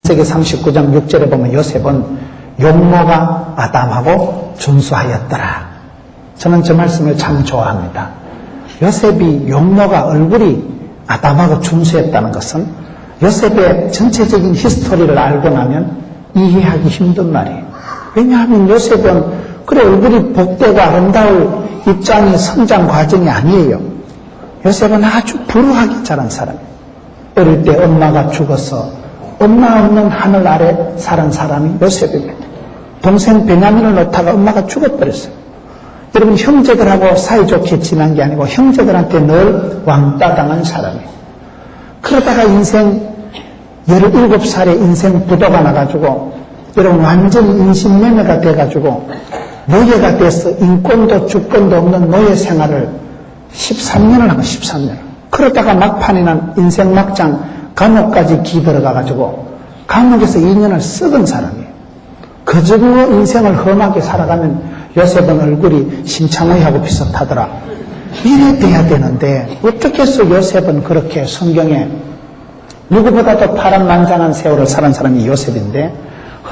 창세기 39장 6절에 보면 요셉은 용모가 아담하고 준수하였더라. 저는 저 말씀을 참 좋아합니다. 요셉이 용모가 얼굴이 아담하고 준수했다는 것은 요셉의 전체적인 히스토리를 알고 나면 이해하기 힘든 말이에요. 왜냐하면 요셉은 그래 얼굴이 복되고 아름다울 입장이 성장 과정이 아니에요. 요셉은 아주 불우하게 자란 사람이에요. 어릴 때 엄마가 죽어서 엄마 없는 하늘 아래 살은 사람이 요셉입니다. 동생 베냐민을 놓다가 엄마가 죽어버렸어요. 여러분 형제들하고 사이좋게 지난 게 아니고 형제들한테 늘 왕따 당한 사람이에요. 그러다가 인생 17살에 인생 부도가 나가지고 여러분 완전 인신매매가 돼가지고 노예가 돼서 인권도 주권도 없는 노예 생활을 13년을 한 거예요. 13년. 그러다가 막판에는 인생 막장 감옥까지 기들어가가지고 감옥에서 2년을 썩은 사람이에요. 그 정도 인생을 험하게 살아가면 요셉은 얼굴이 신창호하고 비슷하더라. 이래 돼야 되는데 어떻게 해서 요셉은 그렇게 성경에 누구보다도 파란만장한 세월을 살은 사람이 요셉인데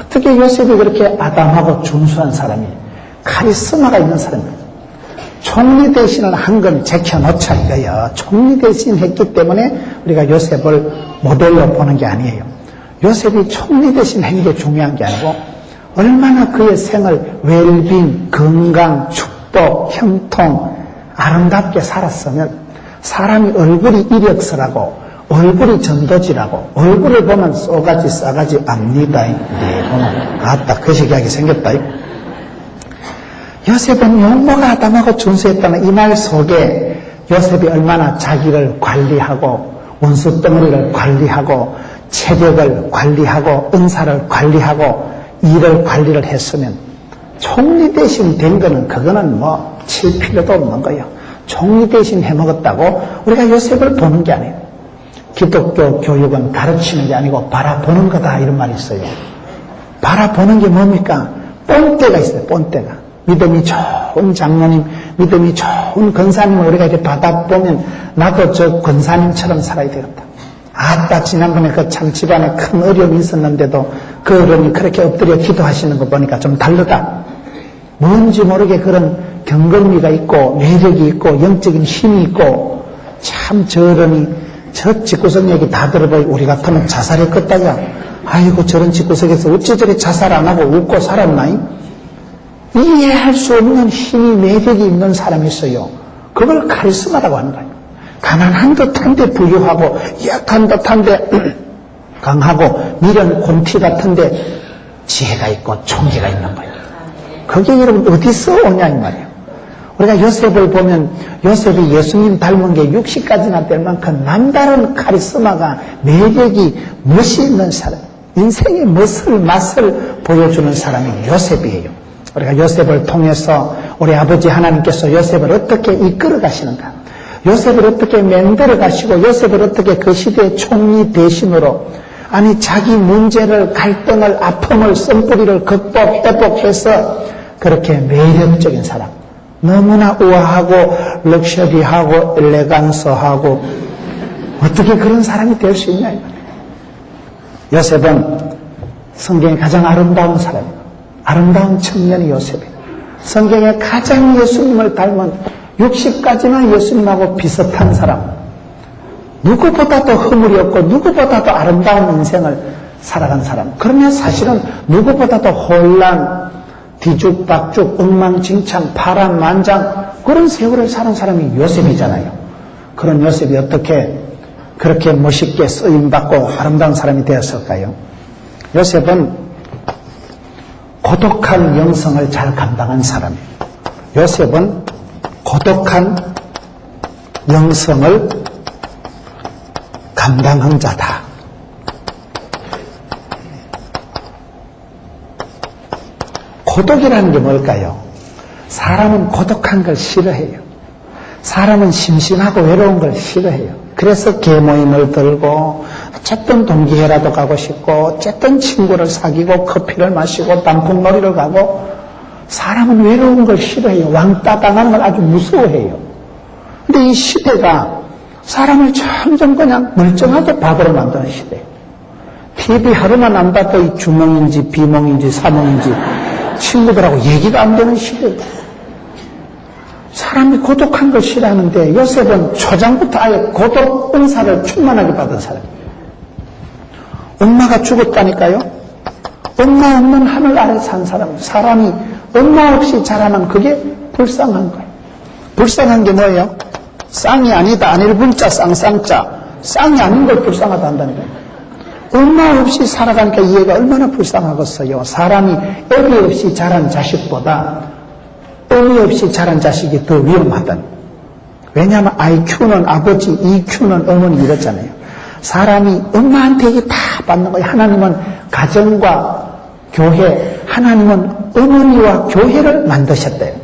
어떻게 요셉이 그렇게 아담하고 준수한 사람이 카리스마가 있는 사람이에요. 총리 대신을 한 건 제껴놓자 이거예요. 총리 대신 했기 때문에 우리가 요셉을 모델로 보는 게 아니에요. 요셉이 총리 대신 한 게 중요한 게 아니고 얼마나 그의 생을 웰빙, 건강, 축복, 형통 아름답게 살았으면 사람이 얼굴이 이력서라고 얼굴이 전도지라고 얼굴을 보면 쏘가지 싸가지 압니다. 네, 보면 아따 그 시기하게 생겼다. 요셉은 용모가 아담하고 준수했다는 이 말 속에 요셉이 얼마나 자기를 관리하고 원수덩어리를 관리하고 체력을 관리하고 은사를 관리하고 일을 관리를 했으면 총리 대신 된 거는 그거는 뭐 칠 필요도 없는 거예요. 총리 대신 해먹었다고 우리가 요셉을 보는 게 아니에요. 기독교 교육은 가르치는 게 아니고 바라보는 거다 이런 말이 있어요. 바라보는 게 뭡니까? 본때가 있어요. 본때가. 믿음이 좋은 장로님, 믿음이 좋은 권사님을 우리가 이렇게 받아보면 나도 저 권사님처럼 살아야 되겠다. 아따 지난번에 그 참 집안에 큰 어려움이 있었는데도 그 어른이 그렇게 엎드려 기도하시는 거 보니까 좀 다르다. 뭔지 모르게 그런 경건미가 있고 매력이 있고 영적인 힘이 있고 참 저 어른이 저 집구석 얘기 다 들어보니 우리 같으면 자살했겠다야. 아이고 저런 집구석에서 어찌 저리 자살 안 하고 웃고 살았나이? 이해할 수 없는 힘이 매력이 있는 사람이 있어요. 그걸 카리스마라고 하는 거예요. 가난한 듯한데 부유하고 약한 듯한데 강하고 미련 곤티 같은데 지혜가 있고 총기가 있는 거예요. 그게 여러분 어디서 오냐 이 말이에요. 우리가 요셉을 보면 요셉이 예수님 닮은 게 60까지나 될 만큼 남다른 카리스마가 매력이 멋이 있는 사람, 인생의 맛을 보여주는 사람이 요셉이에요. 우리가 요셉을 통해서 우리 아버지 하나님께서 요셉을 어떻게 이끌어 가시는가, 요셉을 어떻게 만들어 가시고 요셉을 어떻게 그 시대의 총리 대신으로 아니 자기 문제를 갈등을 아픔을 쓴뿌리를 회복해서 그렇게 매력적인 사람, 너무나 우아하고 럭셔리하고 엘레강스하고 어떻게 그런 사람이 될 수 있냐. 요셉은 성경의 가장 아름다운 사람이에요. 아름다운 청년이 요셉이에요. 성경에 가장 예수님을 닮은 60까지나 예수님하고 비슷한 사람, 누구보다도 허물이 없고 누구보다도 아름다운 인생을 살아간 사람, 그러면 사실은 누구보다도 혼란, 뒤죽박죽, 엉망진창, 파란만장 그런 세월을 사는 사람이 요셉이잖아요. 그런 요셉이 어떻게 그렇게 멋있게 쓰임받고 아름다운 사람이 되었을까요? 요셉은 고독한 영성을 잘 감당한 사람이에요. 요셉은 고독한 영성을 감당한 자다. 고독이라는 게 뭘까요? 사람은 고독한 걸 싫어해요. 사람은 심심하고 외로운 걸 싫어해요. 그래서 계모임을 들고 어쨌든 동기회라도 가고 싶고 어쨌든 친구를 사귀고 커피를 마시고 단풍놀이를 가고, 사람은 외로운 걸 싫어해요. 왕따 당하는 걸 아주 무서워해요. 근데 이 시대가 사람을 점점 그냥 멀쩡하게 바보로 만드는 시대예요. TV 하루만 안 봐도 이 주몽인지 비몽인지 사몽인지 친구들하고 얘기가 안 되는 시대예요. 사람이 고독한 걸 싫어하는데 요셉은 초장부터 아예 고독 은사를 충만하게 받은 사람이에요. 엄마가 죽었다니까요. 엄마 없는 하늘 아래 산 사람, 사람이 엄마 없이 자라면 그게 불쌍한 거예요. 불쌍한 게 뭐예요? 쌍이 아니다. 안일분자 쌍쌍자. 쌍이 아닌 걸 불쌍하다 한다는 거예요. 엄마 없이 살아가니까 얘가 얼마나 불쌍하겠어요. 사람이 애기 없이 자란 자식보다 어미 없이 자란 자식이 더 위험하다는. 왜냐하면 IQ는 아버지, EQ는 어머니 이렇잖아요. 사람이 엄마한테 이게 다 받는 거예요. 하나님은 가정과 교회, 하나님은 어머니와 교회를 만드셨대요.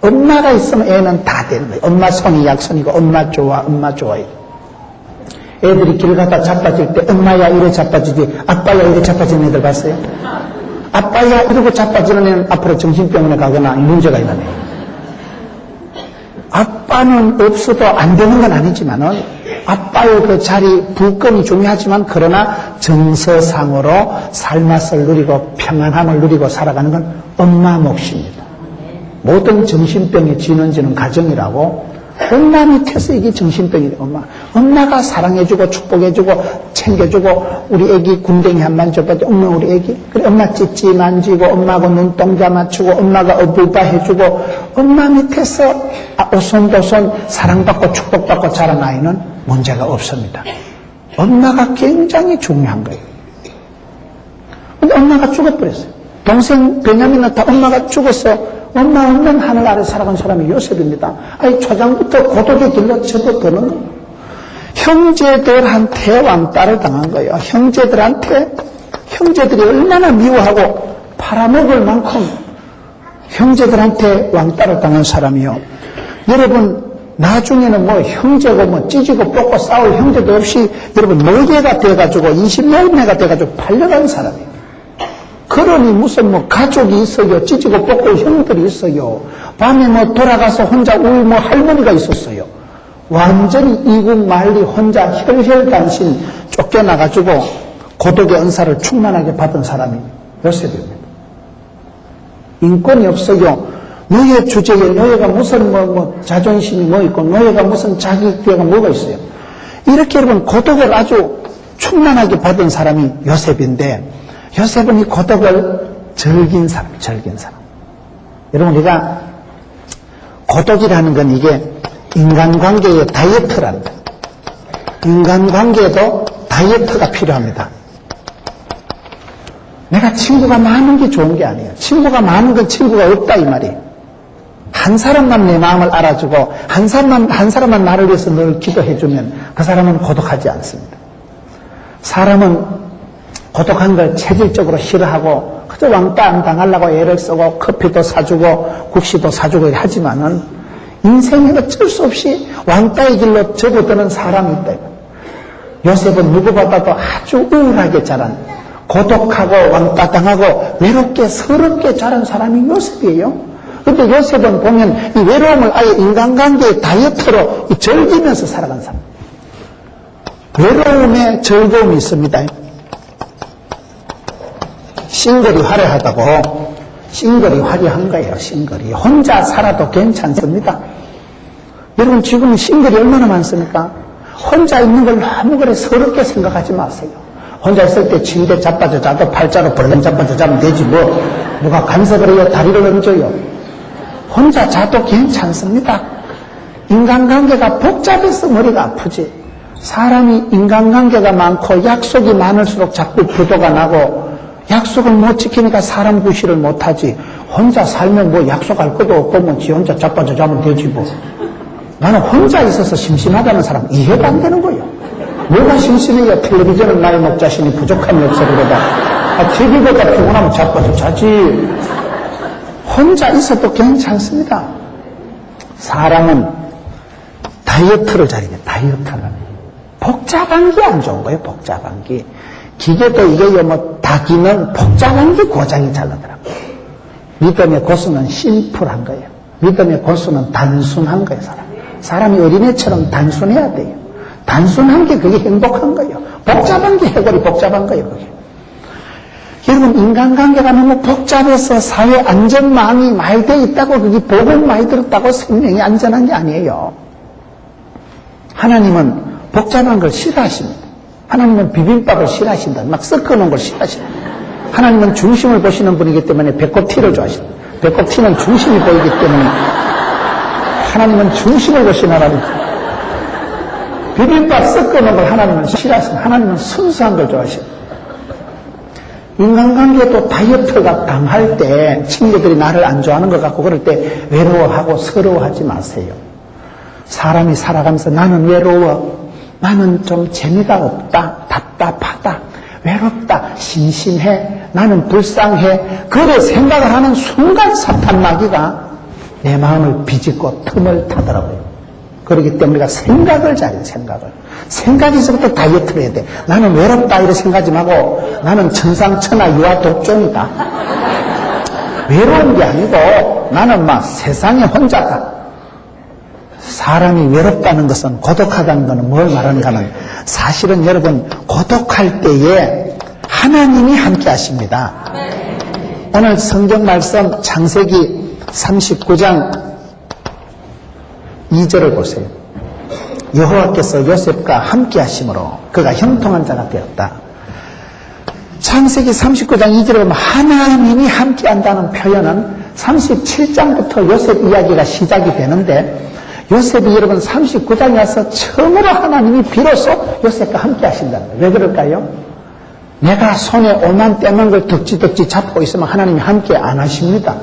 엄마가 있으면 애는 다 되는 거예요. 엄마 성이 약손이고 엄마 좋아, 엄마 좋아요. 애들이 길 가다 자빠질 때 엄마야 이래 자빠지지 아빠야 이래 자빠지는 애들 봤어요? 아빠야 이러고 자빠지는 애는 앞으로 정신병원에 가거나 문제가 있는 애예요. 아빠는 없어도 안 되는 건 아니지만은 아빠의 그 자리 부권이 중요하지만 그러나 정서상으로 삶맛을 누리고 평안함을 누리고 살아가는 건 엄마 몫입니다. 모든 정신병의 진원지는 가정이라고. 엄마 밑에서 이게 정신병이 돼. 엄마가 사랑해주고 축복해주고 챙겨주고 우리 애기 군댕이 한 번 줘봐도 엄마 우리 애기 그래 엄마 찌찌 만지고 엄마하고 눈동자 맞추고 엄마가 어부바 해주고 엄마 밑에서 오손도손 사랑받고 축복받고 자란 아이는 문제가 없습니다. 엄마가 굉장히 중요한 거예요. 근데 엄마가 죽어버렸어요. 동생 베냐민은 다 엄마가 죽었어. 엄마 없는 하늘 아래 살아간 사람이 요셉입니다. 아니 초장부터 고독의 길로 접어드는 거예요. 형제들한테 왕따를 당한 거예요. 형제들이 얼마나 미워하고 팔아먹을 만큼 형제들한테 왕따를 당한 사람이요. 여러분 나중에는 뭐 형제고 뭐 찢고 뽑고 싸울 형제도 없이 여러분 노예가 돼가지고 20몇 년가 돼가지고 팔려간 사람이에요. 그러니 무슨 뭐 가족이 있어요. 찢고 뽑고 형들이 있어요. 밤에 뭐 돌아가서 혼자 울 뭐 할머니가 있었어요. 완전히 이국만리 혼자 혈혈단신 쫓겨나가지고 고독의 은사를 충만하게 받은 사람이 요셉입니다. 인권이 없어요. 노예 주제에 노예가 무슨 뭐 자존심이 뭐 있고 노예가 무슨 자기계가 뭐가 있어요. 이렇게 여러분 고독을 아주 충만하게 받은 사람이 요셉인데 요셉은 이 고독을 즐긴 사람. 여러분 우리가 고독이라는 건 이게 인간관계의 다이어트랍니다. 인간관계에도 다이어트가 필요합니다. 내가 친구가 많은 게 좋은 게 아니에요. 친구가 많은 건 친구가 없다 이 말이에요. 한 사람만 내 마음을 알아주고 한 사람만 나를 위해서 늘 기도해주면 그 사람은 고독하지 않습니다. 사람은 고독한 걸 체질적으로 싫어하고 그저 왕따 안 당하려고 애를 쓰고 커피도 사주고 국시도 사주고 하지만은 인생에 어쩔 수 없이 왕따의 길로 접어드는 사람이 있다. 요셉은 누구보다도 아주 우울하게 자란 고독하고 왕따 당하고 외롭게 서럽게 자란 사람이 요셉이에요. 그런데 요셉은 보면 이 외로움을 아예 인간관계의 다이어트로 즐기면서 살아간 사람. 외로움에 즐거움이 있습니다. 싱글이 화려하다고. 싱글이 화려한 거예요. 싱글이 혼자 살아도 괜찮습니다. 여러분 지금 싱글이 얼마나 많습니까? 혼자 있는 걸 너무 그래 서럽게 생각하지 마세요. 혼자 있을 때 침대 자빠져 자도 팔자로 벌렁 자빠져 자면 되지 뭐 누가 간섭을 해요. 다리를 얹어요. 혼자 자도 괜찮습니다. 인간관계가 복잡해서 머리가 아프지. 사람이 인간관계가 많고 약속이 많을수록 자꾸 부도가 나고 약속을 못 지키니까 사람 구실을 못하지. 혼자 살면 뭐 약속할 것도 없고 뭐 지 혼자 자빠져 자면 되지 뭐. 나는 혼자 있어서 심심하다는 사람 이해가 안 되는 거예요. 뭐가 심심해요. 텔레비전은 나의 목자신이 부족함이 없어리로다. TV보다 피곤하면 자빠져 자지. 혼자 있어도 괜찮습니다. 사람은 다이어트를 잘해요. 다이어트를. 복잡한 게 안 좋은 거예요. 복잡한 게. 기계도 이게 뭐 닭이는 복잡한 게 고장이 잘 나더라고요. 믿음의 고수는 심플한 거예요. 믿음의 고수는 단순한 거예요. 사람이 어린애처럼 단순해야 돼요. 단순한 게 그게 행복한 거예요. 복잡한 게 해결이 복잡한 거예요, 그게. 여러분, 인간관계가 너무 복잡해서 사회 안전망이 많이 돼 있다고, 그게 복은 많이 들었다고 생명이 안전한 게 아니에요. 하나님은 복잡한 걸 싫어하십니다. 하나님은 비빔밥을 싫어하신다. 막 섞어놓은 걸 싫어하신다. 하나님은 중심을 보시는 분이기 때문에 배꼽티를 좋아하신다. 배꼽티는 중심이 보이기 때문에 하나님은 중심을 보시는 하나님. 비빔밥 섞어놓은 걸 하나님은 싫어하십니다. 하나님은 순수한 걸 좋아하십니다. 인간관계도 다이어트가 당할 때 친구들이 나를 안 좋아하는 것 같고 그럴 때 외로워하고 서러워하지 마세요. 사람이 살아가면서 나는 외로워, 나는 좀 재미가 없다, 답답하다, 외롭다, 심심해, 나는 불쌍해, 그래 생각을 하는 순간 사탄마귀가 내 마음을 비집고 틈을 타더라고요. 그렇기 때문에 우리가 생각을 잘해요, 생각을. 생각에서부터 다이어트를 해야 돼. 나는 외롭다 이렇게 생각하지 말고 나는 천상천하 유아 독종이다. 외로운 게 아니고 나는 막 세상에 혼자다. 사람이 외롭다는 것은, 고독하다는 것은 뭘 말하는가는, 사실은 여러분 고독할 때에 하나님이 함께 하십니다. 오늘 성경 말씀 창세기 39장 2절을 보세요. 여호와께서 요셉과 함께 하심으로 그가 형통한 자가 되었다. 창세기 39장 2절에 보면 하나님이 함께 한다는 표현은 37장부터 요셉 이야기가 시작이 되는데, 요셉이 여러분 39장에 와서 처음으로 하나님이 비로소 요셉과 함께 하신다는 거예요. 왜 그럴까요? 내가 손에 오만 떼는 걸 덕지덕지 잡고 있으면 하나님이 함께 안 하십니다.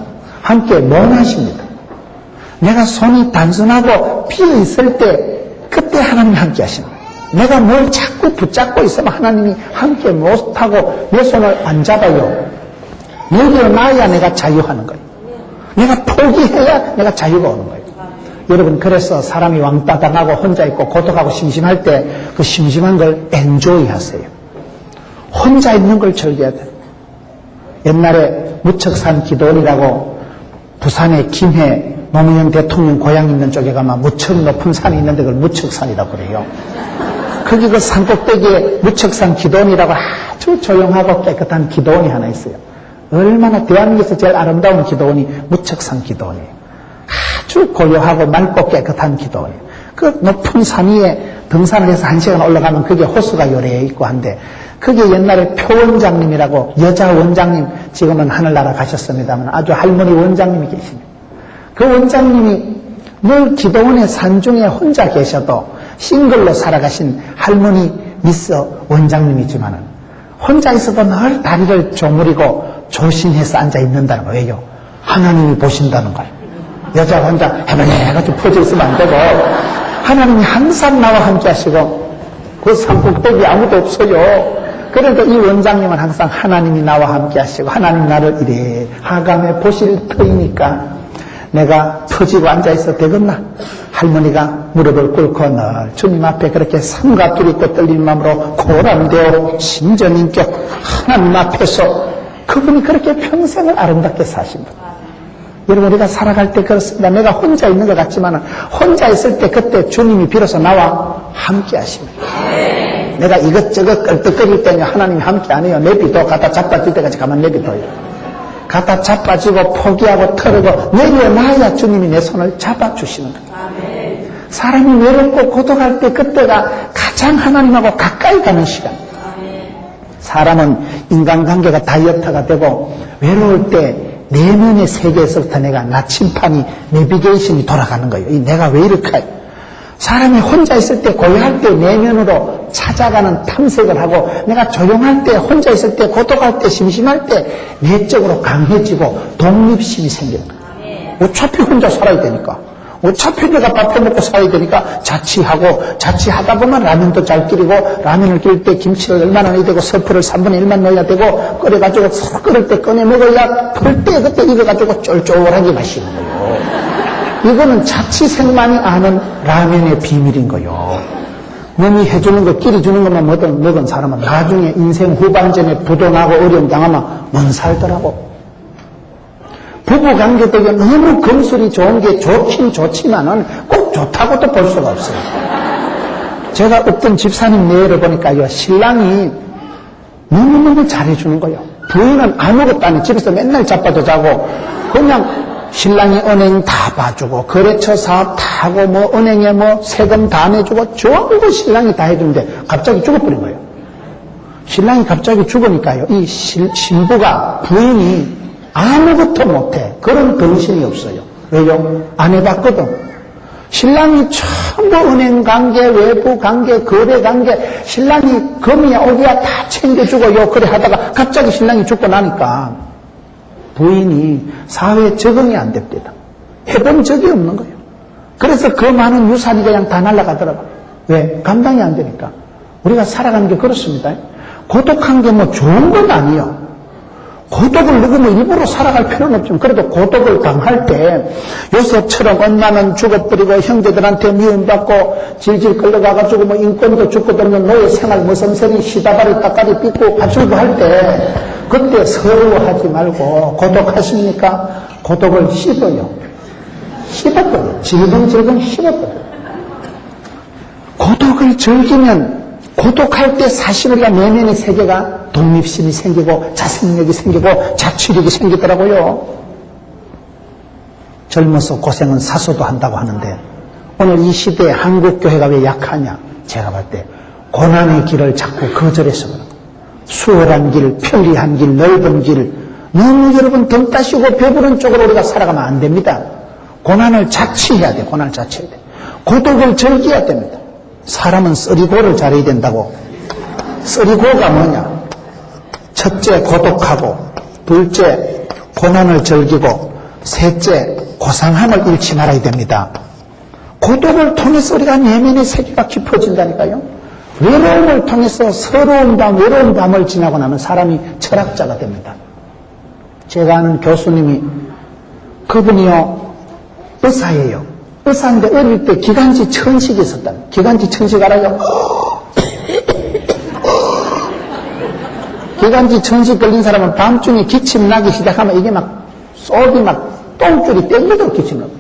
함께 못 하십니다. 내가 손이 단순하고 비어 있을 때 그때 하나님이 함께 하십니다. 내가 뭘 자꾸 붙잡고 있으면 하나님이 함께 못하고 내 손을 안 잡아요. 내려놔야 내가 자유하는 거예요. 내가 포기해야 내가 자유가 오는 거예요. 여러분, 그래서 사람이 왕따 당하고 혼자 있고 고독하고 심심할 때 그 심심한 걸 엔조이 하세요. 혼자 있는 걸 즐겨야 돼요. 옛날에 무척산 기도원이라고 부산의 김해 노무현 대통령 고향 있는 쪽에 가면 무척 높은 산이 있는데 그걸 무척산이라고 그래요. 거기 그 산꼭대기에 무척산 기도원이라고 아주 조용하고 깨끗한 기도원이 하나 있어요. 얼마나 대한민국에서 제일 아름다운 기도원이 무척산 기도원이에요. 아주 고요하고 맑고 깨끗한 기도원이에요. 그 높은 산 위에 등산을 해서 1시간 올라가면 그게 호수가 요래에 있고 한데, 그게 옛날에 표 원장님이라고 여자 원장님, 지금은 하늘나라 가셨습니다만 아주 할머니 원장님이 계십니다. 그 원장님이 늘 기도원의 산중에 혼자 계셔도 싱글로 살아가신 할머니 미스 원장님이지만은 혼자 있어도 늘 다리를 조무리고 조심해서 앉아 있는다는 거예요. 왜요? 하나님이 보신다는 거예요. 여자 혼자 해가지고 퍼져 있으면 안 되고 하나님이 항상 나와 함께 하시고 그 산꼭대기 아무도 없어요. 그러니까 이 원장님은 항상 하나님이 나와 함께 하시고 하나님 나를 이래 하감에 보실 터이니까 내가 터지고 앉아있어도 되겠나? 할머니가 무릎을 꿇고 늘 주님 앞에 그렇게 삼가 두렵고 떨리는 마음으로 고람되어 심전인격 하나님 앞에서 그분이 그렇게 평생을 아름답게 사십니다. 여러분, 우리가 살아갈 때 그렇습니다. 내가 혼자 있는 것 같지만 혼자 있을 때 그때 주님이 비로소 나와 함께 하십니다. 내가 이것저것 끌떡거릴 때는 하나님이 함께 안 해요. 내비도 갖다 잡아줄 때까지 가만 내비둬요. 갖다 잡아주고 포기하고 털고 내려놔야 주님이 내 손을 잡아주시는 거예요. 사람이 외롭고 고독할 때 그때가 가장 하나님하고 가까이 가는 시간. 사람은 인간관계가 다이어트가 되고 외로울 때 내면의 세계에서부터 내가 나침판이 내비게이션이 돌아가는 거예요. 이 내가 왜 이렇게 해요? 사람이 혼자 있을 때 고요할 때 내면으로 찾아가는 탐색을 하고, 내가 조용할 때 혼자 있을 때 고독할 때 심심할 때 내적으로 강해지고 독립심이 생기는 거예요. 어차피 혼자 살아야 되니까, 어차피 내가 밥해 먹고 살아야 되니까 자취하다 보면 라면도 잘 끓이고, 라면을 끓일 때 김치를 얼마나 넣어야 되고 서프를 3분의 1만 넣어야 되고, 끓여가지고 싹 끓을 때 꺼내 먹어야 풀 때 그때 익어가지고 쫄쫄하게 마시는 거예요. 이거는 자취생만이 아는 라면의 비밀인 거요. 남이 해주는 거, 끼리 주는 것만 먹은 사람은 나중에 인생 후반전에 부도나고 어려움 당하면 못 살더라고. 부부관계도 너무 금술이 좋은 게 좋긴 좋지만은 꼭 좋다고도 볼 수가 없어요. 제가 어떤 집사님 내외를 보니까요, 신랑이 너무너무 잘해주는 거예요. 부인은 아무것도 안 해. 집에서 맨날 자빠져 자고, 그냥 신랑이 은행 다 봐주고, 거래처 사업 다 하고, 뭐, 은행에 뭐, 세금 다 내주고, 전부 신랑이 다 해주는데, 갑자기 죽어버린 거예요. 신랑이 갑자기 죽으니까요, 이 신부가, 부인이 아무것도 못해. 그런 정신이 없어요. 왜요? 안 해봤거든. 신랑이 전부 은행 관계, 외부 관계, 거래 관계, 신랑이 금이야, 오기야 다 챙겨주고, 그래 하다가 갑자기 신랑이 죽고 나니까 부인이 사회에 적응이 안 됩니다. 해본 적이 없는 거예요. 그래서 그 많은 유산이 그냥 다 날아가더라고요. 왜? 감당이 안 되니까. 우리가 살아가는 게 그렇습니다. 고독한 게 뭐 좋은 건 아니에요. 고독을 누구 뭐 일부러 살아갈 필요는 없지만 그래도 고독을 당할 때 요셉처럼 엄마는 죽어버리고 형제들한테 미움받고 질질 끌려가가지고 뭐 인권도 죽고 들면 노예 생활 머슴살이 시다발이 따까리 삐고 파출고 할 때 그때 서러워하지 말고 고독하십니까? 고독을 씹어요. 씹어버려. 질겅질겅 씹어버려. 고독을 즐기면 고독할 때 사실 우리가 내면의 세계가 독립심이 생기고 자생력이 생기고 자치력이 생기더라고요. 젊어서 고생은 사소도 한다고 하는데 오늘 이 시대에 한국교회가 왜 약하냐? 제가 볼 때 고난의 길을 자꾸 거절해서 그런 거예요. 수월한 길, 편리한 길, 넓은 길 너무 여러분 등 따시고 배부른 쪽으로 우리가 살아가면 안 됩니다. 고난을 자치해야 돼. 고난을 자치해야 돼. 고독을 즐겨야 됩니다. 사람은 쓰리고를 잘해야 된다고. 쓰리고가 뭐냐? 첫째 고독하고, 둘째 고난을 즐기고, 셋째 고상함을 잃지 말아야 됩니다. 고독을 통해서 우리가 내면의 세계가 깊어진다니까요. 외로움을 통해서 서러운 밤, 외로운 밤을 지나고 나면 사람이 철학자가 됩니다. 제가 아는 교수님이 그분이요 의사예요. 의사인데 어릴 때 기관지 천식이 있었다. 기관지 천식 알아요? 기관지 천식 걸린 사람은 밤중에 기침 나기 시작하면 이게 막 속이 막 똥줄이 땡겨도 기침 나고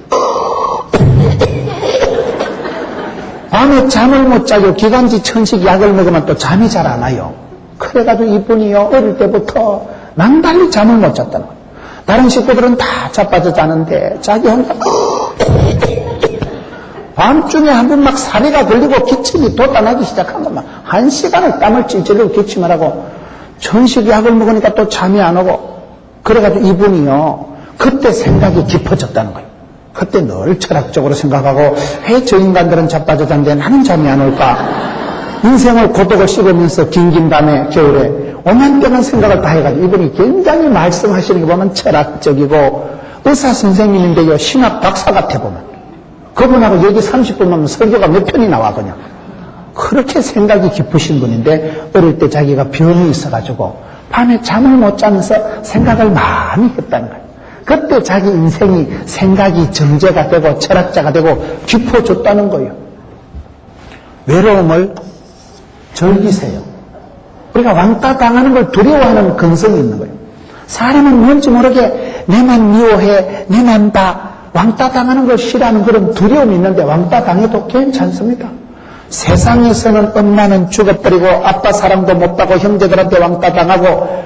밤에 잠을 못 자고 기관지 천식 약을 먹으면 또 잠이 잘 안 와요. 그래가지고 이분이요 어릴 때부터 남달리 잠을 못 잤다는 거예요. 다른 식구들은 다 자빠져 자는데 자기 혼자 밤중에 한 번 막 사례가 걸리고 기침이 돋아나기 시작하면 막 1시간을 땀을 찔찔리고 기침을 하고 천식 약을 먹으니까 또 잠이 안 오고 그래가지고 이분이요 그때 생각이 깊어졌다는 거예요. 그때 늘 철학적으로 생각하고 왜 저 인간들은 자빠져 자는데 나는 잠이 안 올까? 인생을 고독을 씹으면서 긴긴 밤에 겨울에 오만병한 생각을 다 해가지고 이분이 굉장히 말씀하시는 게 보면 철학적이고 의사 선생님인데요 신학 박사 같아 보면 그분하고 여기 30분만 하면 설교가 몇 편이 나와 그냥. 그렇게 생각이 깊으신 분인데 어릴 때 자기가 병이 있어가지고 밤에 잠을 못 자면서 생각을 많이 했다는 거예요. 그때 자기 인생이 생각이 정제가 되고 철학자가 되고 깊어졌다는 거예요. 외로움을 즐기세요. 우리가 왕따 당하는 걸 두려워하는 근성이 있는 거예요. 사람은 뭔지 모르게 내만 미워해, 내만 봐. 왕따 당하는 걸 싫어하는 그런 두려움이 있는데 왕따 당해도 괜찮습니다. 세상에서는 엄마는 죽어버리고 아빠 사랑도 못 받고 형제들한테 왕따 당하고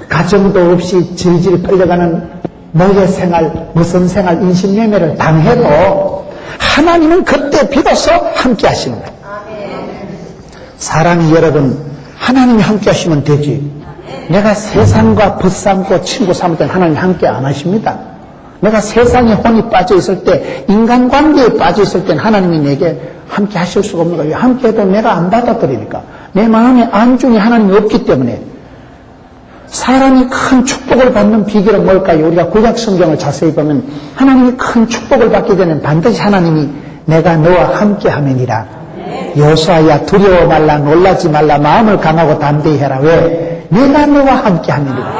가정도 없이 질질 끌려가는 노예 생활, 무슨 생활, 인신매매를 당해도 하나님은 그때 비로소 함께 하시는 거예요. 사람이 여러분 하나님이 함께 하시면 되지. 내가 세상과 벗삼고 친구 삼을 때는 하나님이 함께 안 하십니다. 내가 세상에 혼이 빠져 있을 때, 인간관계에 빠져 있을 때는 하나님이 내게 함께 하실 수가 없는 거예요. 함께 해도 내가 안 받아들이니까. 내 마음에 안중에 하나님이 없기 때문에. 사람이 큰 축복을 받는 비결은 뭘까요? 우리가 구약 성경을 자세히 보면 하나님이 큰 축복을 받기 전에는 반드시 하나님이 내가 너와 함께 하면이라. 여호수아야 두려워 말라, 놀라지 말라, 마음을 강하고 담대히 해라. 왜? 내가 너와 함께 하면이라.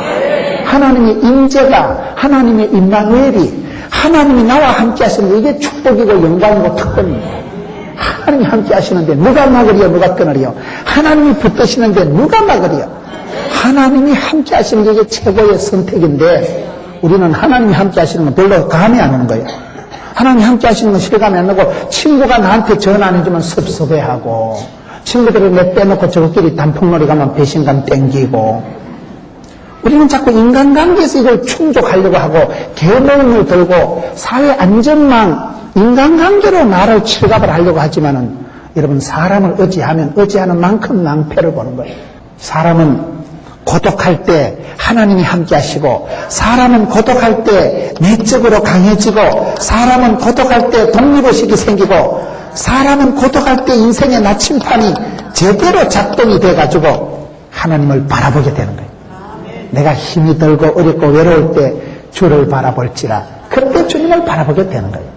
하나님의 임재가, 하나님의 임마누엘이, 하나님이 나와 함께 하시는 이게 축복이고 영광이고 특권입니다. 하나님이 함께 하시는데 누가 막으리요, 누가 끊으리요? 하나님이 붙드시는데 누가 막으리요? 하나님이 함께 하시는 게 이게 최고의 선택인데 우리는 하나님이 함께 하시는 건 별로 감이 안 오는 거예요. 하나님 함께 하시는 건 실감이 안 나고, 친구가 나한테 전화 안 해주면 섭섭해하고, 친구들을 내 빼놓고 저것끼리 단풍놀이 가면 배신감 땡기고, 우리는 자꾸 인간관계에서 이걸 충족하려고 하고, 계모임을 들고, 사회 안전망, 인간관계로 나를 칠갑을 하려고 하지만은, 여러분, 사람을 의지하면 의지하는 만큼 낭패를 보는 거예요. 사람은 고독할 때 하나님이 함께 하시고, 사람은 고독할 때 내적으로 강해지고, 사람은 고독할 때 독립의식이 생기고, 사람은 고독할 때 인생의 나침판이 제대로 작동이 돼가지고 하나님을 바라보게 되는 거예요. 내가 힘이 들고 어렵고 외로울 때 주를 바라볼지라, 그때 주님을 바라보게 되는 거예요.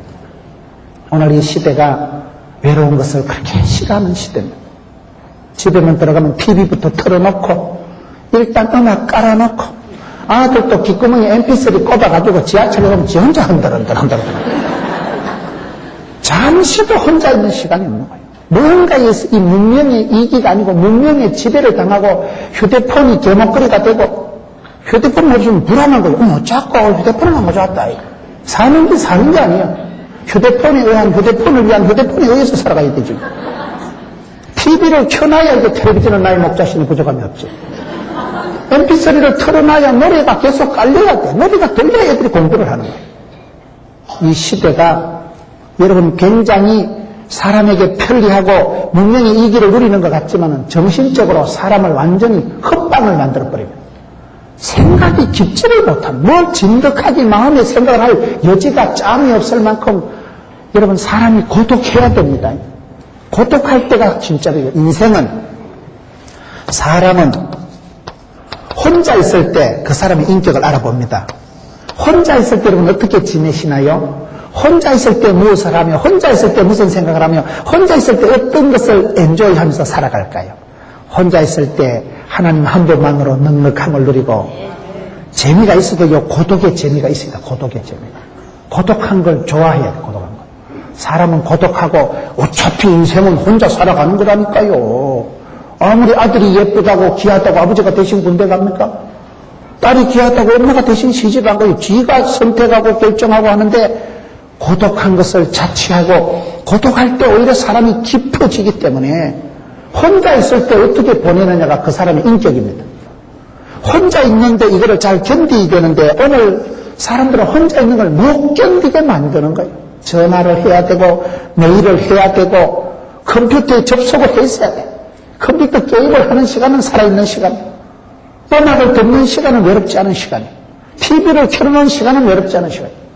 오늘 이 시대가 외로운 것을 그렇게 싫어하는 시대입니다. 집에만 들어가면 TV부터 틀어놓고, 일단 음악 깔아놓고, 아들도 귓구멍에 MP3 꽂아가지고 지하철에 가면 지 혼자 흔들흔들. 잠시도 혼자 있는 시간이 없는 거예요. 뭔가에서 이 문명의 이기가 아니고 문명의 지배를 당하고 휴대폰이 개목거리가 되고, 휴대폰 없으면 불안한 거예요. 어머, 자꾸 휴대폰을 안 가져왔다. 사는 게 아니에요. 휴대폰에 위한 휴대폰에 의해서 살아가야 되지. TV를 켜놔야 이게 텔레비전을 나의 목자신이 부족함이 없지. MP3를 틀어놔야 노래가 계속 깔려야 돼. 노래가 들려야 애들이 공부를 하는 거예요. 이 시대가 여러분 굉장히 사람에게 편리하고 문명의 이기를 누리는 것 같지만 정신적으로 사람을 완전히 헛방을 만들어버립니다. 생각이 깊지를 못한, 뭘 진득하게 마음의 생각을 할 여지가 짬이 없을 만큼 여러분 사람이 고독해야 됩니다. 고독할 때가 진짜로요. 인생은, 사람은 혼자 있을 때 그 사람의 인격을 알아봅니다. 혼자 있을 때 여러분 어떻게 지내시나요? 혼자 있을 때 무엇을 하며, 혼자 있을 때 무슨 생각을 하며, 혼자 있을 때 어떤 것을 엔조이하면서 살아갈까요? 혼자 있을 때 하나님 한 분만으로 넉넉함을 누리고, 재미가 있어도요, 고독의 재미가 있습니다. 고독의 재미가. 고독한 걸 좋아해야 돼. 고독한 걸. 사람은 고독하고, 어차피 인생은 혼자 살아가는 거라니까요. 아무리 아들이 예쁘다고 귀하다고 아버지가 대신 군대 갑니까? 딸이 귀하다고 엄마가 대신 시집 안 가요. 지가 선택하고 결정하고 하는데, 고독한 것을 자취하고, 고독할 때 오히려 사람이 깊어지기 때문에 혼자 있을 때 어떻게 보내느냐가 그 사람의 인격입니다. 혼자 있는데 이거를 잘 견디게 되는데, 오늘 사람들은 혼자 있는 걸 못 견디게 만드는 거예요. 전화를 해야 되고, 메일을 해야 되고, 컴퓨터에 접속을 했어야 돼요. 컴퓨터 게임을 하는 시간은 살아있는 시간이에요. 음악을 듣는 시간은 외롭지 않은 시간이에요. TV를 켜놓은 시간은 외롭지 않은 시간이에요.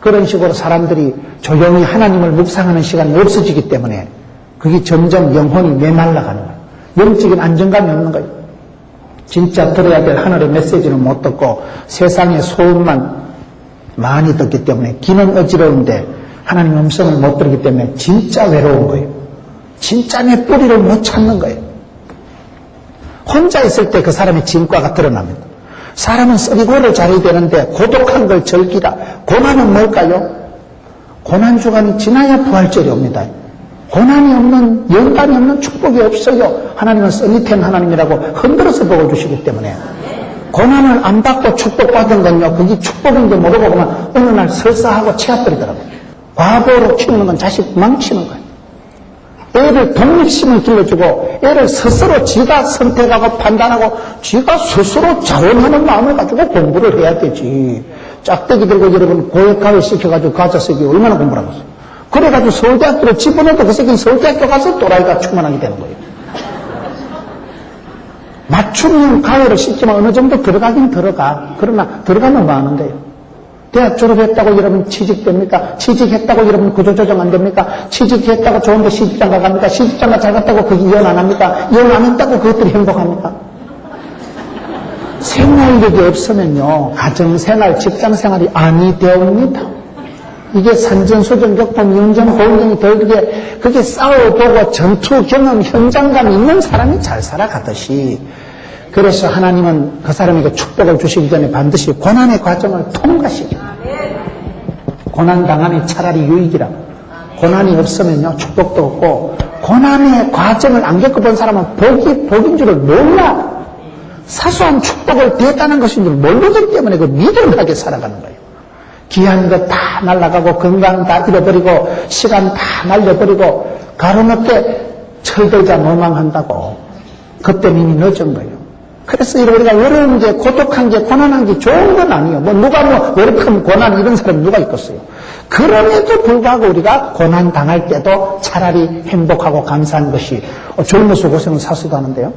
그런 식으로 사람들이 조용히 하나님을 묵상하는 시간이 없어지기 때문에 그게 점점 영혼이 메말라가는 거예요. 영적인 안정감이 없는 거예요. 진짜 들어야 될 하늘의 메시지는 못 듣고 세상의 소음만 많이 듣기 때문에 귀는 어지러운데 하나님의 음성을 못 들기 때문에 진짜 외로운 거예요. 진짜 내 뿌리를 못 찾는 거예요. 혼자 있을 때 그 사람의 진과가 드러납니다. 사람은 쓰리고를 잘해야 되는데 고독한 걸 즐기라. 고난은 뭘까요? 고난주간이 지나야 부활절이 옵니다. 고난이 없는, 영감이 없는 축복이 없어요. 하나님은 써니텐 하나님이라고 흔들어서 복을 주시기 때문에. 고난을 안 받고 축복받은 건요, 그게 축복인지 모르고 그만 어느 날 설사하고 치아버리더라고요. 과보로 키우는 건 자식 망치는 거예요. 애를 독립심을 길러주고 애를 스스로 지가 선택하고 판단하고 지가 스스로 자원하는 마음을 가지고 공부를 해야 되지. 짝대기 들고 여러분 고액가회 시켜가지고 가짜 새끼 얼마나 공부를 하겠어. 그래가지고 서울대학교를 집어넣어도 그 새끼는 서울대학교 가서 또라이가 충만하게 되는 거예요. 맞춤형 가회를 시키면 어느 정도 들어가긴 들어가. 그러나 들어가면 뭐 하는 거예요? 대학 졸업했다고 여러분 취직됩니까? 취직했다고 여러분 구조조정 안 됩니까? 취직했다고 좋은데 시집장가 갑니까? 시집장가 잘 갔다고 그게 이혼 안 합니까? 이혼 안 했다고 그것들이 행복합니까? 생활력이 없으면요, 가정생활, 직장생활이 아니 되옵니다. 이게 산전수전 겪고 미운전 고운전이 덜게 그게 싸워보고 전투 경험 현장감 있는 사람이 잘 살아가듯이, 그래서 하나님은 그 사람에게 축복을 주시기 전에 반드시 고난의 과정을 통과시킵니다. 고난당함이 차라리 유익이라. 고난이 없으면요, 축복도 없고, 고난의 과정을 안 겪어본 사람은 복인 줄을 몰라. 사소한 축복을 대단한 것인 줄 모르기 때문에 그 미련하게 살아가는 거예요. 귀한 것 다 날아가고 건강 다 잃어버리고 시간 다 날려버리고 가로놓게 철들자 멸망한다고. 그때는 이미 늦은 거예요. 그래서 우리가 어려운 게 고독한 게 고난한 게 좋은 건 아니에요. 누가 웰컴 고난 이런 사람 누가 있겠어요. 그럼에도 불구하고 우리가 고난 당할 때도 차라리 행복하고 감사한 것이 젊어서 고생은 사수도 하는데요.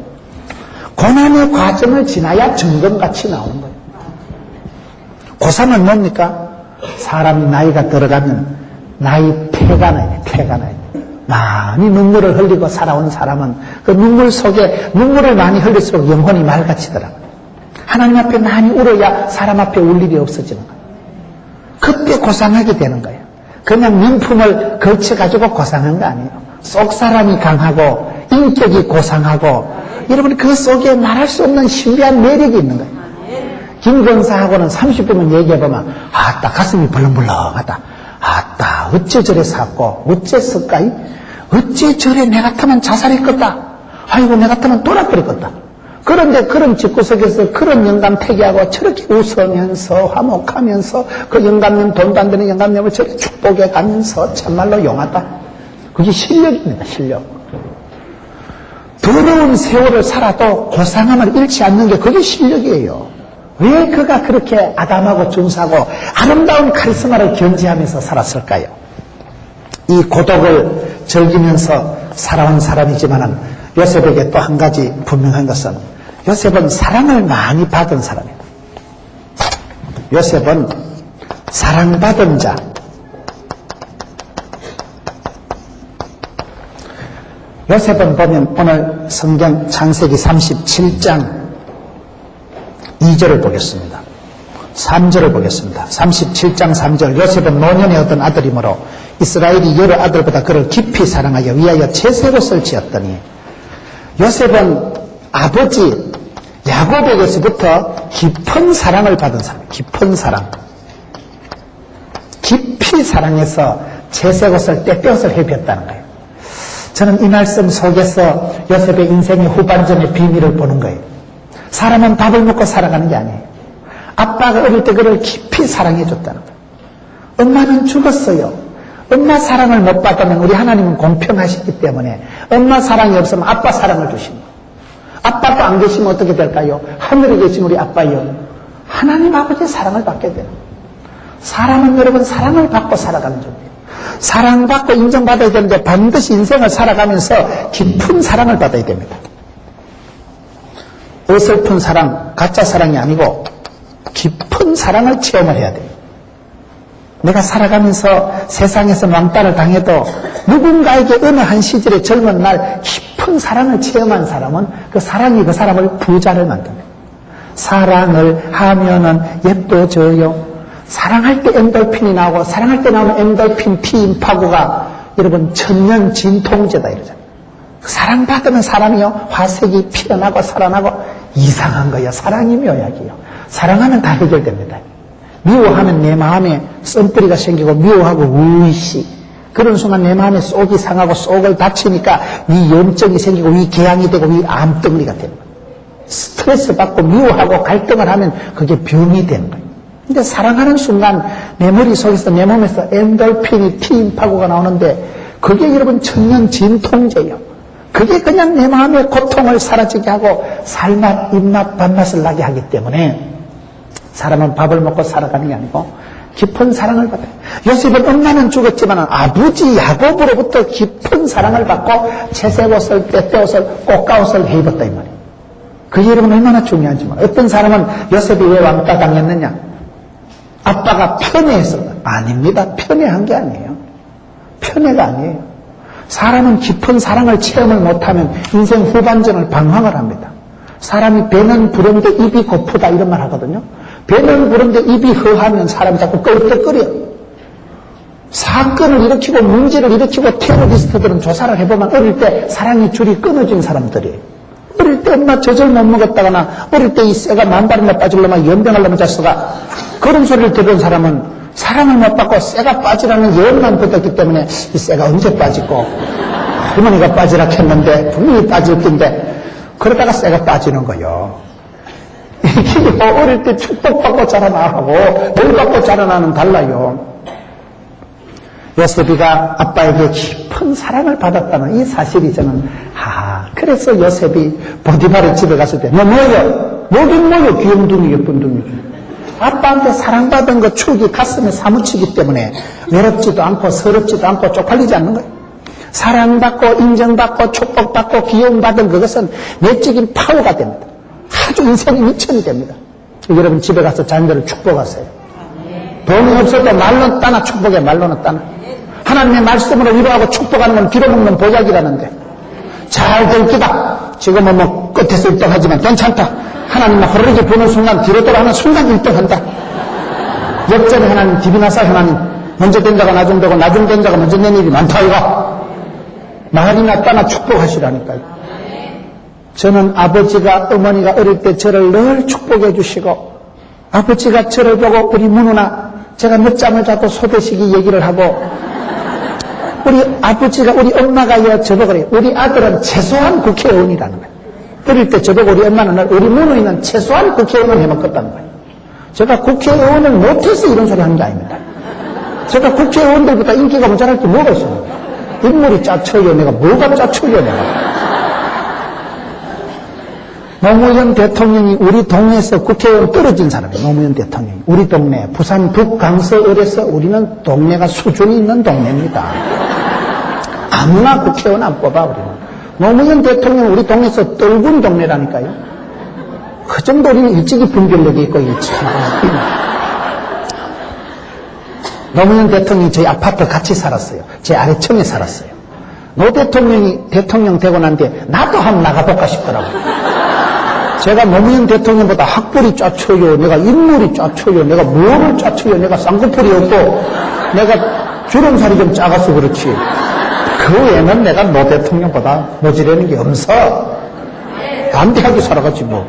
고난의 과정을 지나야 점검같이 나오는 거예요. 고3은 뭡니까? 사람이 나이가 들어가면 나이 폐가 나야 돼. 폐가 나야 돼. 많이 눈물을 흘리고 살아온 사람은 그 눈물 속에 눈물을 많이 흘릴수록 영혼이 맑아지더라고요. 하나님 앞에 많이 울어야 사람 앞에 울 일이 없어지는 거예요. 그때 고상하게 되는 거예요. 그냥 명품을 걸쳐가지고 고상한 거 아니에요. 속 사람이 강하고 인격이 고상하고 여러분 그 속에 말할 수 없는 신비한 매력이 있는 거예요. 김권사하고는 30분만 얘기해보면 아따 가슴이 벌렁벌렁하다. 아따 어째 저래 샀고 어째서까이 어째 저래 내 같으면 자살했겠다. 아이고 내 같으면 돌아버렸겠다. 그런데 그런 집구석에서 그런 영감 태기하고 저렇게 웃으면서 화목하면서 그 영감님 돈도 안 되는 영감님을 저렇게 축복해 가면서 참말로 용하다. 그게 실력입니다. 실력. 더러운 세월을 살아도 고상함을 잃지 않는 게 그게 실력이에요. 왜 그가 그렇게 아담하고 준수하고 아름다운 카리스마를 견지하면서 살았을까요? 이 고독을 즐기면서 살아온 사람이지만은 요셉에게 또 한 가지 분명한 것은 요셉은 사랑을 많이 받은 사람이다. 요셉은 사랑받은 자. 요셉은 보면 오늘 성경 창세기 37장 2절을 보겠습니다. 3절을 보겠습니다. 37장 3절 요셉은 노년의 어떤 아들이므로 이스라엘이 여러 아들보다 그를 깊이 사랑하여 위하여 채색옷을 지었더니 요셉은 아버지 야곱에게서부터 깊은 사랑을 받은 사람. 깊은 사랑. 깊이 사랑해서 채색옷을 떼떼옷을 입혔다는 거예요. 저는 이 말씀 속에서 요셉의 인생의 후반전의 비밀을 보는 거예요. 사람은 밥을 먹고 살아가는 게 아니에요. 아빠가 어릴 때 그를 깊이 사랑해줬다는 거예요. 엄마는 죽었어요. 엄마 사랑을 못 받으면 우리 하나님은 공평하시기 때문에 엄마 사랑이 없으면 아빠 사랑을 주십니다. 아빠도 안 계시면 어떻게 될까요? 하늘에 계신 우리 아빠요. 하나님 아버지의 사랑을 받게 돼요. 사람은 여러분 사랑을 받고 살아가는 존재예요. 사랑받고 인정받아야 되는데 반드시 인생을 살아가면서 깊은 사랑을 받아야 됩니다. 어설픈 사랑, 가짜 사랑이 아니고 깊은 사랑을 체험을 해야 돼요. 내가 살아가면서 세상에서 왕따를 당해도 누군가에게 어느 한 시절의 젊은 날 깊은 사랑을 체험한 사람은 그 사랑이 그 사람을 부자를 만듭니다. 사랑을 하면은 예뻐져요. 사랑할 때 엔돌핀이 나오고 사랑할 때 나오는 엔돌핀 피 임파고가 여러분 천년 진통제다 이러잖아요. 사랑받으면 사람이요 화색이 피어나고 살아나고 이상한 거예요. 사랑이 묘약이에요. 사랑하면 다 해결됩니다. 미워하면 내 마음에 썸뿌리가 생기고 미워하고 우이씨 그런 순간 내 마음에 속이 상하고 속을 다치니까 위 염증이 생기고 위 궤양이 되고 위 암덩어리가 되는 거예요. 스트레스 받고 미워하고 갈등을 하면 그게 병이 되는 거예요. 근데 사랑하는 순간 내 머릿속에서 내 몸에서 엔돌핀이 피임파고가 나오는데 그게 여러분 천년 진통제예요. 그게 그냥 내 마음의 고통을 사라지게 하고 살맛, 입맛, 밥맛을 나게 하기 때문에 사람은 밥을 먹고 살아가는 게 아니고 깊은 사랑을 받아요. 요셉은 엄마는 죽었지만 아버지 야곱으로부터 깊은 사랑을 받고 채색옷을, 떼떼옷을, 꽃가옷을 해입었다 이 말이에요. 그게 여러분 얼마나 중요하지만 어떤 사람은 요셉이 왜 왕따 당했느냐? 아빠가 편애해서 아닙니다. 편애한 게 아니에요. 편애가 아니에요. 사람은 깊은 사랑을 체험을 못하면 인생 후반전을 방황을 합니다. 사람이 배는 부른데 입이 고프다 이런 말 하거든요. 배는 부른데 입이 허하면 사람이 자꾸 껄떡거려. 사건을 일으키고 문제를 일으키고 테러리스트들은 조사를 해보면 어릴 때 사랑이 줄이 끊어진 사람들이에요. 어릴 때 엄마 젖을 못 먹었다거나 어릴 때 이 쇠가 만발이나 빠지려면 연병하려면 자수가 그런 소리를 들은 사람은 사랑을 못 받고 쇠가 빠지라는 예언만 듣었기 때문에 이 쇠가 언제 빠지고 할머니가 빠지라 했는데 분명히 빠질 텐데 그러다가 쇠가 빠지는 거요. 이게 어릴 때 축복받고 자라나고 뭘 받고 자라나는 달라요. 요셉이가 아빠에게 깊은 사랑을 받았다는 이 사실이 저는 그래서 요셉이 보디발의 집에 갔을 때 너 뭐요? 뭐긴 뭐요? 귀염둥이 예쁜둥이. 아빠한테 사랑받은 그 축이 가슴에 사무치기 때문에 외롭지도 않고 서럽지도 않고 쪽팔리지 않는 거예요. 사랑받고 인정받고 축복받고 귀여움받은 그것은 내적인 파워가 됩니다. 아주 인생의 미천이 됩니다. 여러분 집에 가서 자녀들을 축복하세요. 돈이 없어도 말로 따나 축복해. 말로는 따나. 하나님의 말씀으로 위로하고 축복하는 건 빌어먹는 보약이라는데 잘 될 기다. 지금은 뭐 끝에서 1등하지만 괜찮다. 하나님만 호르르게 보는 순간 뒤로 돌아가는 순간 1등한다. 역전에 하나님 디비나사 하나님 먼저 된 자가 나중 되고 나중 된 자가 먼저 된 일이 많다 이거. 말이나 따나 축복하시라니까요. 저는 아버지가 어머니가 어릴 때 저를 늘 축복해 주시고 아버지가 저를 보고 우리 문우나 제가 늦잠을 자도 소대식이 얘기를 하고 우리 아버지가 우리 엄마가 저보고 그래요. 우리 아들은 최소한 국회의원이라는 거예요. 어릴 때 저보고 우리 엄마는 우리 문우이는 최소한 국회의원을 해먹었다는 거예요. 제가 국회의원을 못해서 이런 소리 하는 게 아닙니다. 제가 국회의원들보다 인기가 모자랄 게 뭐가 있어요. 인물이 짜쳐요. 내가 뭐가 짜쳐요. 내가. 노무현 대통령이 우리 동네에서 국회의원 떨어진 사람이에요. 노무현 대통령이. 우리 동네 부산 북강서을에서 우리는 동네가 수준이 있는 동네입니다. 아무나 국회의원 안 뽑아 우리는. 노무현 대통령 우리 동네에서 떨군 동네라니까요. 그 정도 우리는 일찍이 분별력이 있고 노무현 대통령이 저희 아파트 같이 살았어요. 제 아래층에 살았어요. 노 대통령이 대통령 되고 난 뒤에 나도 한번 나가볼까 싶더라고요. 제가 노무현 대통령보다 학벌이 쫙쳐요. 내가 인물이 쫙쳐요. 내가 뭐를 쫙쳐요. 내가 쌍꺼풀이 없고 내가 주름살이 좀 작아서 그렇지. 그 외에는 내가 노 대통령보다 모자라는 게 없어. 담대하게 살아가지 뭐.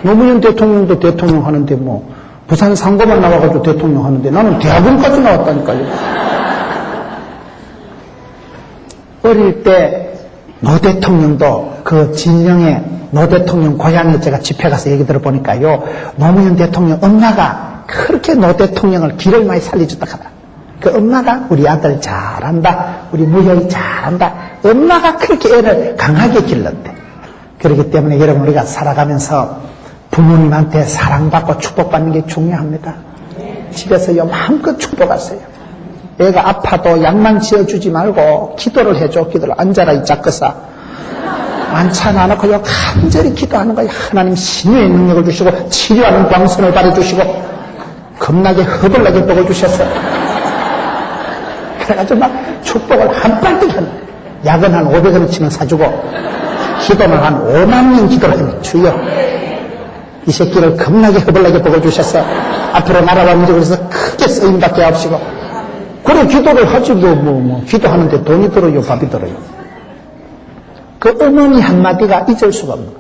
노무현 대통령도 대통령 하는데 뭐 부산 상고만 나와가지고 대통령 하는데 나는 대학원까지 나왔다니까요. 어릴 때 노 대통령도 그 진영에 노 대통령 고향에 제가 집회 가서 얘기 들어보니까요. 노무현 대통령 엄마가 그렇게 노 대통령을 길을 많이 살려줬다 하더라. 그 엄마가 우리 아들 잘한다. 우리 무효이 잘한다. 엄마가 그렇게 애를 강하게 길렀대. 그렇기 때문에 여러분 우리가 살아가면서 부모님한테 사랑받고 축복받는 게 중요합니다. 집에서요 마음껏 축복하세요. 애가 아파도 약만 지어주지 말고 기도를 해줘. 기도를 앉아라 이 짝거사. 앉혀놔놓고요 간절히 기도하는 거예요. 하나님 신유의 능력을 주시고 치료하는 광선을 발해주시고 겁나게 허벌나게 복을 주셨어요. 그래가지고 막 축복을 한 발씩 하는 거예요. 약은 한 500원어치만 사주고 기도는 한 5만 명 기도를 하면 주여 이 새끼를 겁나게 허벌나게 복을 주셔서 앞으로 나라와 민족을 위해서 크게 쓰임받게 하옵시고 그래 기도를 하지 뭐 기도하는데 돈이 들어요 밥이 들어요. 그 어머니 한마디가 잊을 수가 없는 거예요.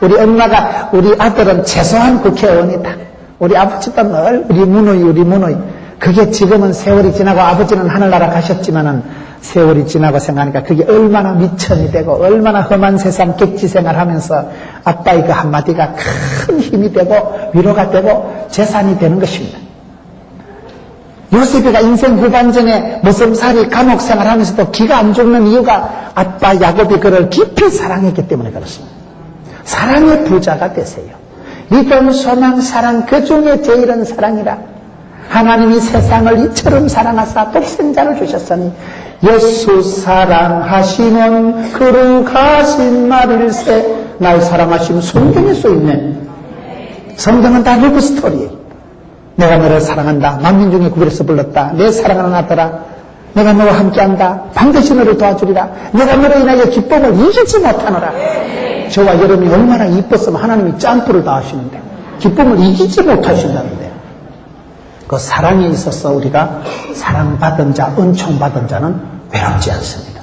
우리 엄마가 우리 아들은 최소한 국회의원이다. 우리 아버지도 늘 우리 문의 그게 지금은 세월이 지나고 아버지는 하늘나라 가셨지만은 세월이 지나고 생각하니까 그게 얼마나 미천이 되고 얼마나 험한 세상 객지생활하면서 아빠의 그 한마디가 큰 힘이 되고 위로가 되고 재산이 되는 것입니다. 요셉이가 인생 후반전에 모성살이 감옥 생활하면서도 기가 안 죽는 이유가 아빠 야곱이 그를 깊이 사랑했기 때문에 그렇습니다. 사랑의 부자가 되세요. 믿음, 소망, 사랑 그 중에 제일은 사랑이라. 하나님이 세상을 이처럼 사랑하사 독생자를 주셨으니 예수 사랑하시면 거룩하신 말일세. 날 사랑하시면 성경에 써있네. 성경은 다 러브 스토리예요. 내가 너를 사랑한다. 만민 중에 구별해서 불렀다. 내 사랑하는 아들아, 내가 너와 함께한다. 반드시 너를 도와주리라. 내가 너로 인하여 기쁨을 이기지 못하노라. 저와 여러분이 얼마나 이뻤으면 하나님이 짬뿌를 다 하시는데 기쁨을 이기지 못하신다는데 그 사랑에 있어서 우리가 사랑받은 자, 은총받은 자는 외롭지 않습니다.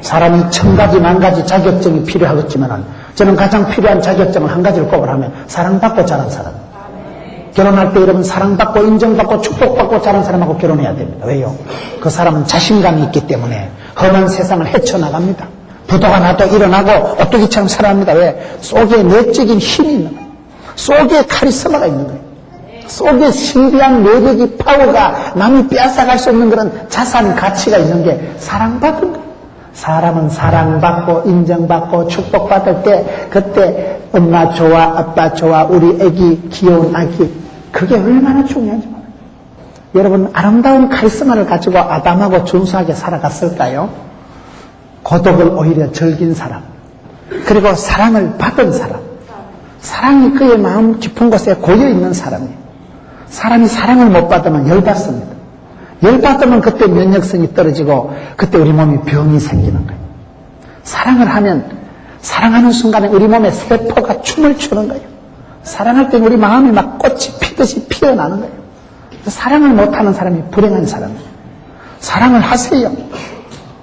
사람이 1000가지, 10,000가지 자격증이 필요하겠지만 저는 가장 필요한 자격증을 한 가지를 꼽으라면 사랑받고 자란 사람. 결혼할 때 여러분 사랑받고 인정받고 축복받고 자란 사람하고 결혼해야 됩니다. 왜요? 그 사람은 자신감이 있기 때문에 험한 세상을 헤쳐나갑니다. 부도가 나도 일어나고 오뚜기처럼 살아갑니다. 왜? 속에 내적인 힘이 있는 거예요. 속에 카리스마가 있는 거예요. 속에 신비한 매력이, 파워가, 남이 빼앗아갈 수 없는 그런 자산 가치가 있는 게 사랑받은 거예요. 사람은 사랑받고 인정받고 축복받을 때 그때 엄마 좋아, 아빠 좋아, 우리 애기, 귀여운 아기, 그게 얼마나 중요한지 몰라요. 여러분, 아름다운 카리스마를 가지고 아담하고 준수하게 살아갔을까요? 고독을 오히려 즐긴 사람, 그리고 사랑을 받은 사람, 사랑이 그의 마음 깊은 곳에 고여있는 사람이에요. 사람이 사랑을 못 받으면 열받습니다. 열받으면 그때 면역성이 떨어지고 그때 우리 몸이 병이 생기는 거예요. 사랑을 하면 사랑하는 순간에 우리 몸에 세포가 춤을 추는 거예요. 사랑할 때 우리 마음이 막 꽃이 피듯이 피어나는 거예요. 사랑을 못하는 사람이 불행한 사람이에요. 사랑을 하세요.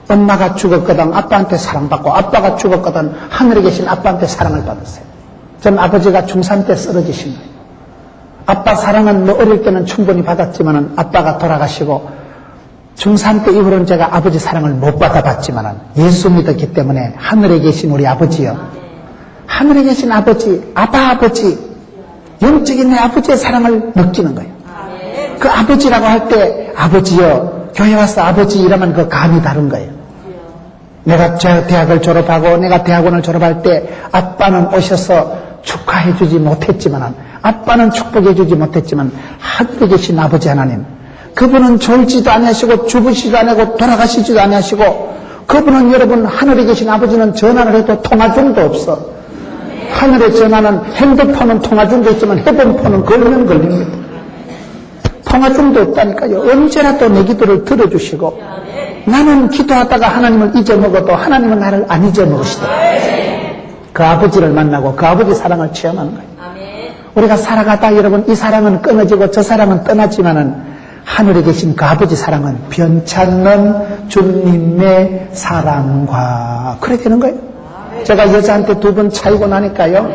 엄마가 죽었거든 아빠한테 사랑받고, 아빠가 죽었거든 하늘에 계신 아빠한테 사랑을 받으세요. 전 아버지가 중3 때 쓰러지신 거예요. 아빠 사랑은 뭐 어릴 때는 충분히 받았지만은 아빠가 돌아가시고 중3 때 이후로는 제가 아버지 사랑을 못 받아봤지만은 예수 믿었기 때문에 하늘에 계신 우리 아버지요, 하늘에 계신 아버지, 아버지, 영적인 내 아버지의 사랑을 느끼는 거예요. 그 아버지라고 할 때 아버지요, 교회 와서 아버지 이러면 그 감이 다른 거예요. 내가 대학을 졸업하고 내가 대학원을 졸업할 때 아빠는 오셔서 축하해주지 못했지만, 아빠는 축복해주지 못했지만 하늘에 계신 아버지 하나님, 그분은 졸지도 아니하시고 죽으시지도 아니하고 돌아가시지도 아니하시고, 그분은 여러분 하늘에 계신 아버지는 전화를 해도 통화 중도 없어. 하늘의 전화는, 핸드폰은 통화 중도 있지만 헤드폰은 걸리면 걸립니다. 통화 중도 없다니까요. 언제나 또 내 기도를 들어주시고, 나는 기도하다가 하나님을 잊어먹어도 하나님은 나를 안 잊어먹으시더라고요. 그 아버지를 만나고 그 아버지 사랑을 체험하는 거예요. 우리가 살아가다 여러분 이 사랑은 끊어지고 저 사랑은 떠나지만은 하늘에 계신 그 아버지 사랑은 변찮는 주님의 사랑과, 그래 되는 거예요. 제가 여자한테 2번 차이고 나니까요,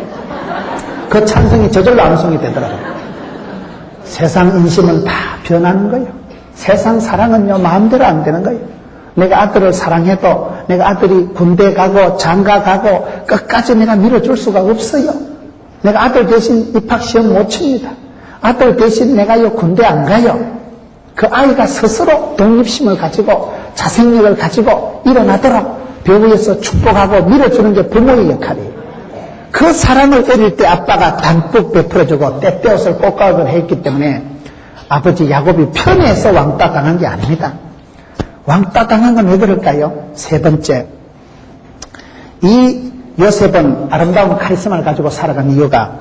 그 찬성이 저절로 암송이 되더라고요. 세상 인심은 다 변하는 거예요. 세상 사랑은요 마음대로 안 되는 거예요. 내가 아들을 사랑해도 내가 아들이 군대 가고 장가 가고 끝까지 내가 밀어줄 수가 없어요. 내가 아들 대신 입학시험 못 칩니다. 아들 대신 내가요 군대 안 가요. 그 아이가 스스로 독립심을 가지고 자생력을 가지고 일어나도록 배우에서 축복하고 밀어주는 게 부모의 역할이에요. 그 사랑을 어릴 때 아빠가 담뿍 베풀어주고 때때옷을 꽃가락을 했기 때문에 아버지 야곱이 편해서 왕따 당한 게 아닙니다. 왕따 당한 건 왜 그럴까요? 세 번째, 이 요셉은 아름다운 카리스마를 가지고 살아간 이유가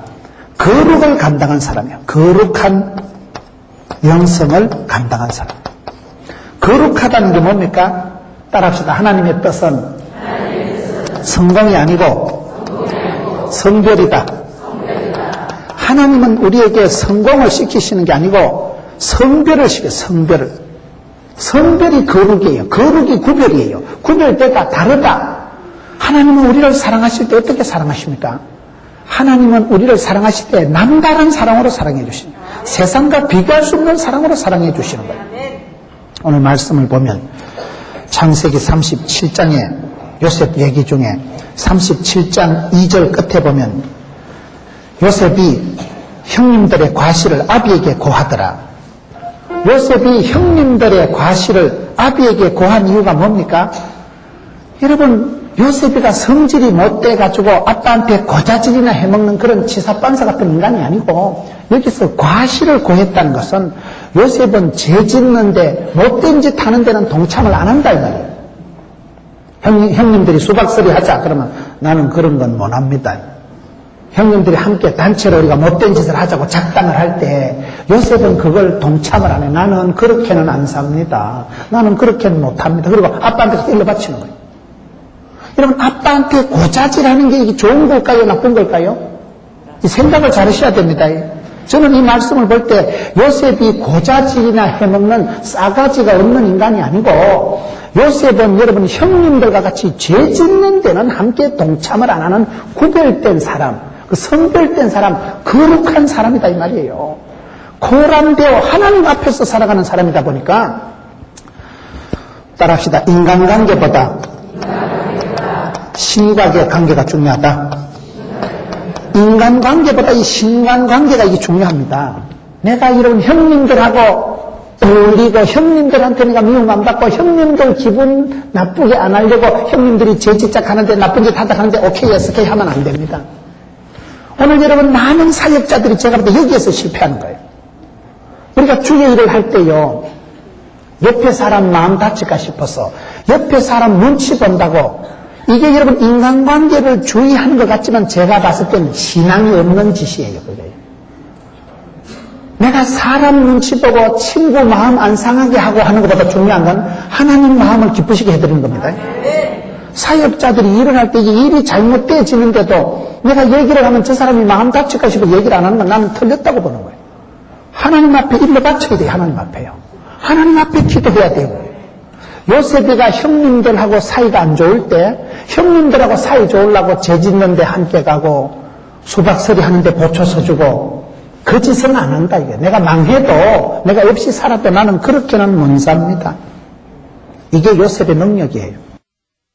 거룩을 감당한 사람이에요. 거룩한 영성을 감당한 사람. 거룩하다는 게 뭡니까? 따라합시다. 하나님의 뜻은 성공이 아니고 성별이다. 하나님은 우리에게 성공을 시키시는 게 아니고 성별을 시켜요. 성별을. 성별이 거룩이에요. 거룩이 구별이에요. 구별되다, 다르다. 하나님은 우리를 사랑하실 때 어떻게 사랑하십니까? 하나님은 우리를 사랑하실 때 남다른 사랑으로 사랑해 주십니다. 세상과 비교할 수 없는 사랑으로 사랑해 주시는 거예요. 오늘 말씀을 보면 창세기 37장에 요셉 얘기 중에 37장 2절 끝에 보면 요셉이 형님들의 과실을 아비에게 고하더라. 요셉이 형님들의 과실을 아비에게 고한 이유가 뭡니까? 여러분, 요셉이가 성질이 못돼가지고 아빠한테 고자질이나 해먹는 그런 치사반사 같은 인간이 아니고, 여기서 과실을 고했다는 것은 요셉은 죄 짓는데 못된 짓 하는 데는 동참을 안 한다 이 말이에요. 형님들이 수박서리 하자 그러면 나는 그런 건 못 합니다. 형님들이 함께 단체로 우리가 못된 짓을 하자고 작당을 할 때 요셉은 그걸 동참을 안 해. 나는 그렇게는 안 삽니다. 나는 그렇게는 못합니다. 그리고 아빠한테 일러 바치는 거예요. 여러분, 아빠한테 고자질하는 게 이게 좋은 걸까요? 나쁜 걸까요? 이 생각을 잘 하셔야 됩니다. 저는 이 말씀을 볼 때 요셉이 고자질이나 해먹는 싸가지가 없는 인간이 아니고, 요셉은 여러분 형님들과 같이 죄 짓는 데는 함께 동참을 안 하는 구별된 사람, 그 성별된 사람, 거룩한 사람이다 이 말이에요. 고란되어 하나님 앞에서 살아가는 사람이다 보니까, 따라합시다. 인간관계보다 신과의 관계가 중요하다. 인간관계보다 이 신간관계가 이게 중요합니다. 내가 이런 형님들하고 어울리고 형님들한테 내가 미움 안 받고 형님들 기분 나쁘게 안 하려고 형님들이 제 집착하는데 나쁜 짓 하다 하는데 오케이 SK 하면 안 됩니다. 오늘 여러분 많은 사역자들이 제가 볼 때 여기에서 실패하는 거예요. 우리가 주의 일을 할 때요. 옆에 사람 마음 다칠까 싶어서 옆에 사람 눈치 본다고 이게 여러분 인간관계를 주의하는 것 같지만 제가 봤을 때는 신앙이 없는 짓이에요. 그게. 내가 사람 눈치 보고 친구 마음 안 상하게 하고 하는 것보다 중요한 건 하나님 마음을 기쁘시게 해드리는 겁니다. 사역자들이 일을 할 때 이 일이 잘못되어지는데도 내가 얘기를 하면 저 사람이 마음 다칠까 싶어 얘기를 안 하는 건 나는 틀렸다고 보는 거예요. 하나님 앞에 일러 바쳐야 돼요. 하나님 앞에요. 하나님 앞에 기도해야 되고 요셉이가 형님들하고 사이가 안 좋을 때 형님들하고 사이 좋으려고 재 짓는데 함께 가고 수박서리 하는데 보초 서주고 그 짓은 안 한다 이게. 내가 망해도 내가 없이 살아도 나는 그렇게는 못 삽니다. 이게 요셉의 능력이에요.